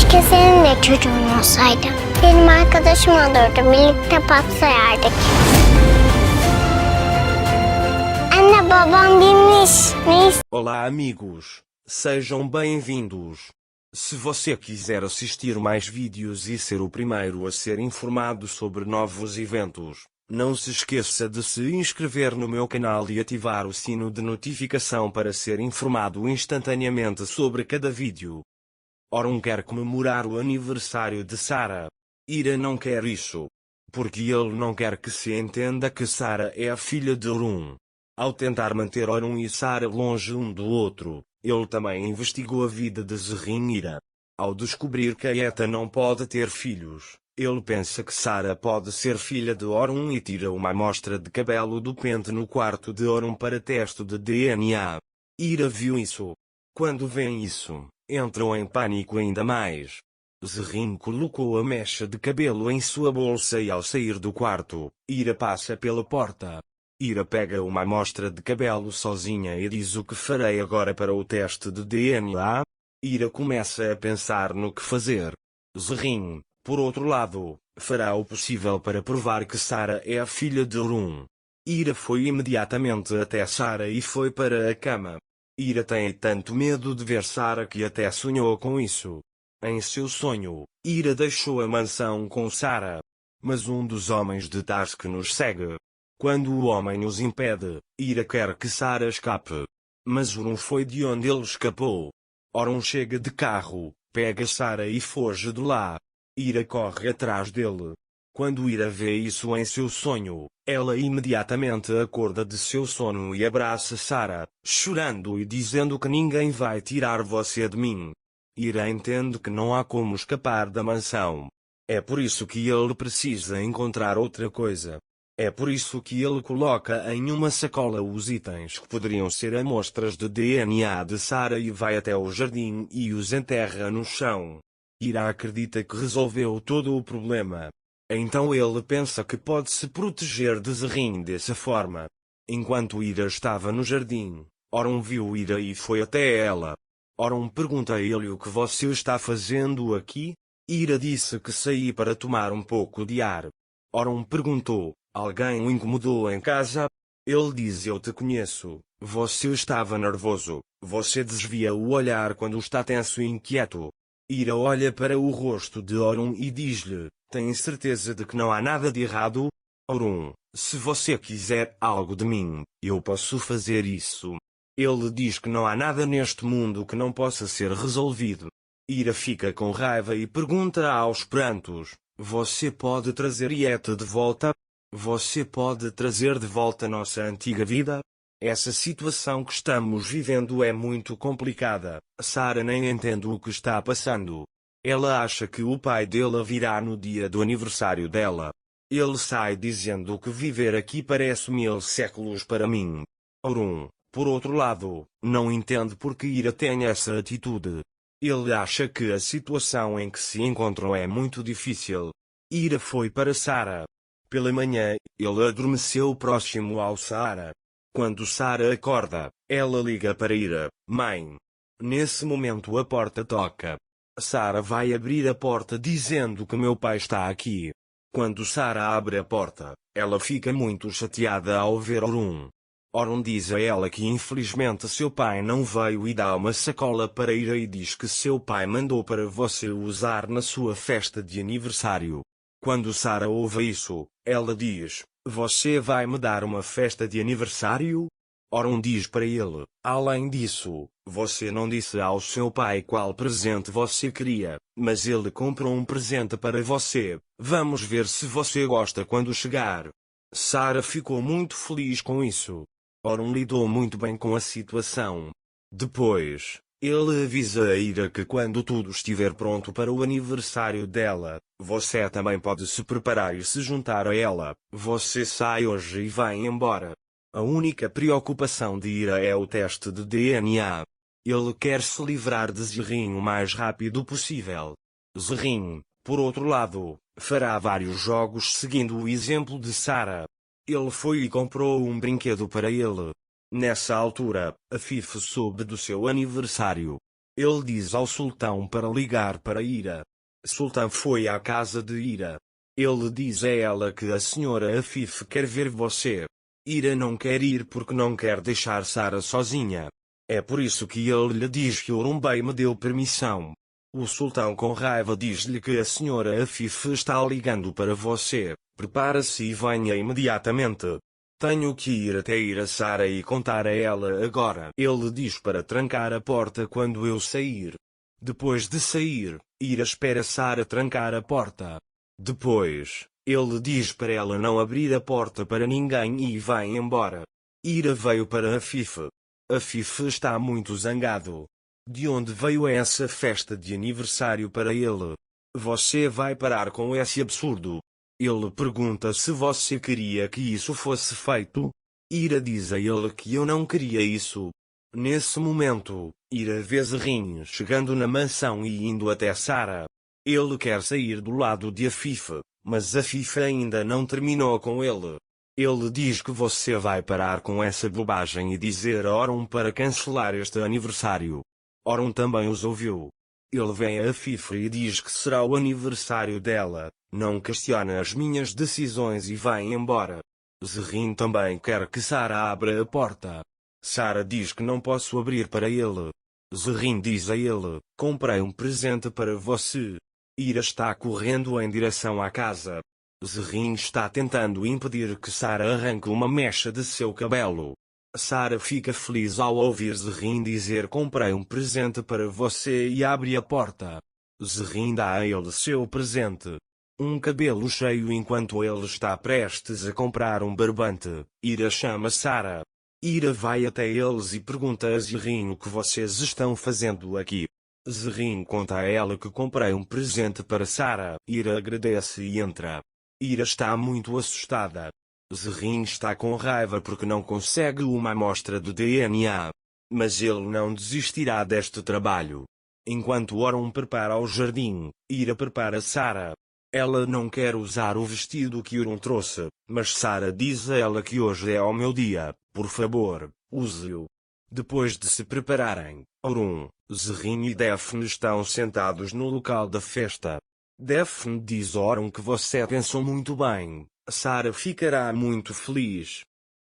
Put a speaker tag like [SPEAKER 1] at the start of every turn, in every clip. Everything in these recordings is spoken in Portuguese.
[SPEAKER 1] Keşke senin de çocuğun olsaydı. Benim arkadaşım olurdu, birlikte patlayardık. Anne, babam bilmiş. Ne
[SPEAKER 2] Olá amigos, sejam bem-vindos. Se você quiser assistir mais vídeos e ser o primeiro a ser informado sobre novos eventos, não se esqueça de se inscrever no meu canal e ativar o sino de notificação para ser informado instantaneamente sobre cada vídeo. Orun quer comemorar o aniversário de Sarah. Ira não quer isso, porque ele não quer que se entenda que Sarah é a filha de Orun. Ao tentar manter Orun e Sarah longe um do outro, ele também investigou a vida de Zerrin Ira. Ao descobrir que Aeta não pode ter filhos, ele pensa que Sarah pode ser filha de Orun e tira uma amostra de cabelo do pente no quarto de Orun para teste de DNA. Ira viu isso. Quando vê isso, entrou em pânico ainda mais. Zerrin colocou a mecha de cabelo em sua bolsa e ao sair do quarto, Ira passa pela porta. Ira pega uma amostra de cabelo sozinha e diz: o que farei agora para o teste de DNA? Ira começa a pensar no que fazer. Zerrin, por outro lado, fará o possível para provar que Sarah é a filha de Orun. Ira foi imediatamente até Sarah e foi para a cama. Ira tem tanto medo de ver Sarah que até sonhou com isso. Em seu sonho, Ira deixou a mansão com Sarah. Mas um dos homens de Tarsk nos segue. Quando o homem os impede, Ira quer que Sarah escape. Mas Orun foi de onde ele escapou. Orun chega de carro, pega Sarah e foge de lá. Ira corre atrás dele. Quando Ira vê isso em seu sonho, ela imediatamente acorda de seu sono e abraça Sarah, chorando e dizendo que ninguém vai tirar você de mim. Ira entende que não há como escapar da mansão. É por isso que ele precisa encontrar outra coisa. É por isso que ele coloca em uma sacola os itens que poderiam ser amostras de DNA de Sarah e vai até o jardim e os enterra no chão. Ira acredita que resolveu todo o problema. Então ele pensa que pode se proteger de Zerrin dessa forma. Enquanto Ira estava no jardim, Orun viu Ira e foi até ela. Orun pergunta a ele: o que você está fazendo aqui? Ira disse que saí para tomar um pouco de ar. Orun perguntou: alguém o incomodou em casa? Ele diz: eu te conheço. Você estava nervoso. Você desvia o olhar quando está tenso e inquieto. Ira olha para o rosto de Orun e diz-lhe: tem certeza de que não há nada de errado? Orun, se você quiser algo de mim, eu posso fazer isso. Ele diz que não há nada neste mundo que não possa ser resolvido. Ira fica com raiva e pergunta aos prantos: você pode trazer Aeta de volta? Você pode trazer de volta nossa antiga vida? Essa situação que estamos vivendo é muito complicada. Sarah nem entende o que está passando. Ela acha que o pai dela virá no dia do aniversário dela. Ele sai dizendo que viver aqui parece 1000 séculos para mim. Orun, por outro lado, não entende por que Ira tem essa atitude. Ele acha que a situação em que se encontram é muito difícil. Ira foi para Sarah. Pela manhã, ele adormeceu próximo ao Sarah. Quando Sarah acorda, ela liga para Ira: mãe. Nesse momento a porta toca. Sarah vai abrir a porta dizendo que meu pai está aqui. Quando Sarah abre a porta, ela fica muito chateada ao ver Orun. Orun diz a ela que infelizmente seu pai não veio e dá uma sacola para Ira e diz que seu pai mandou para você usar na sua festa de aniversário. Quando Sarah ouve isso, ela diz: você vai me dar uma festa de aniversário? Orun diz para ele: além disso, você não disse ao seu pai qual presente você queria, mas ele comprou um presente para você. Vamos ver se você gosta quando chegar. Sarah ficou muito feliz com isso. Orun lidou muito bem com a situação. Depois, ele avisa a Ira que quando tudo estiver pronto para o aniversário dela, você também pode se preparar e se juntar a ela. Você sai hoje e vai embora. A única preocupação de Ira é o teste de DNA. Ele quer se livrar de Zerrin o mais rápido possível. Zerrin, por outro lado, fará vários jogos seguindo o exemplo de Sarah. Ele foi e comprou um brinquedo para ele. Nessa altura, a Fifi soube do seu aniversário. Ele diz ao sultão para ligar para Ira. Sultão foi à casa de Ira. Ele diz a ela que a senhora Afif quer ver você. Ira não quer ir porque não quer deixar Sara sozinha. É por isso que ele lhe diz que Orun Bey me deu permissão. O sultão com raiva diz-lhe que a senhora Afif está ligando para você. Prepara-se e venha imediatamente. Tenho que ir até ir a Sara e contar a ela agora. Ele diz para trancar a porta quando eu sair. Depois de sair, Ira espera Sara trancar a porta. Depois, ele diz para ela não abrir a porta para ninguém e vai embora. Ira veio para Afif. Afif está muito zangado. De onde veio essa festa de aniversário para ele? Você vai parar com esse absurdo? Ele pergunta se você queria que isso fosse feito. Ira diz a ele que eu não queria isso. Nesse momento, Ira vê Zerrin chegando na mansão e indo até Sara. Ele quer sair do lado de Afif, mas Afif ainda não terminou com ele. Ele diz que você vai parar com essa bobagem e dizer a Orun para cancelar este aniversário. Orun também os ouviu. Ele vem a Afif e diz que será o aniversário dela, não questiona as minhas decisões e vai embora. Zerrin também quer que Sara abra a porta. Sara diz que não posso abrir para ele. Zerrin diz a ele, comprei um presente para você. Ira está correndo em direção à casa. Zerrin está tentando impedir que Sara arranque uma mecha de seu cabelo. Sara fica feliz ao ouvir Zerrin dizer comprei um presente para você e abre a porta. Zerrin dá a ele seu presente. Um cabelo cheio enquanto ele está prestes a comprar um barbante. Ira chama Sara. Ira vai até eles e pergunta a Zerrin o que vocês estão fazendo aqui. Zerrin conta a ela que comprei um presente para Sara. Ira agradece e entra. Ira está muito assustada. Zerrin está com raiva porque não consegue uma amostra de DNA. Mas ele não desistirá deste trabalho. Enquanto Orun prepara o jardim, Ira prepara Sara. Ela não quer usar o vestido que Orun trouxe, mas Sara diz a ela que hoje é o meu dia, por favor, use-o. Depois de se prepararem, Orun, Zerrin e Daphne estão sentados no local da festa. Daphne diz a Orun que você pensou muito bem, Sara ficará muito feliz.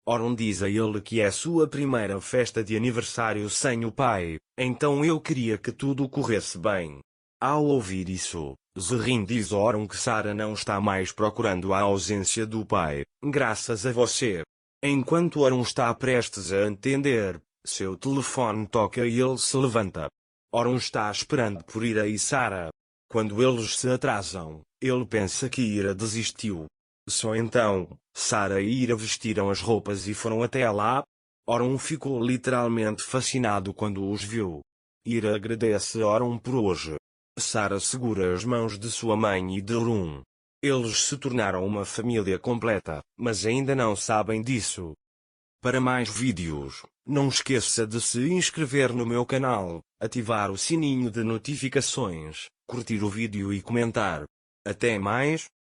[SPEAKER 2] Orun diz a ele que é sua primeira festa de aniversário sem o pai, então eu queria que tudo corresse bem. Ao ouvir isso, Zerrin diz a Orun que Sara não está mais procurando a ausência do pai, graças a você. Enquanto Orun está prestes a entender, seu telefone toca e ele se levanta. Orun está esperando por Ira e Sara. Quando eles se atrasam, ele pensa que Ira desistiu. Só então, Sara e Ira vestiram as roupas e foram até lá. Orun ficou literalmente fascinado quando os viu. Ira agradece a Orun por hoje. Sara segura as mãos de sua mãe e de Orun. Eles se tornaram uma família completa, mas ainda não sabem disso. Para mais vídeos, não esqueça de se inscrever no meu canal, ativar o sininho de notificações, curtir o vídeo e comentar. Até mais!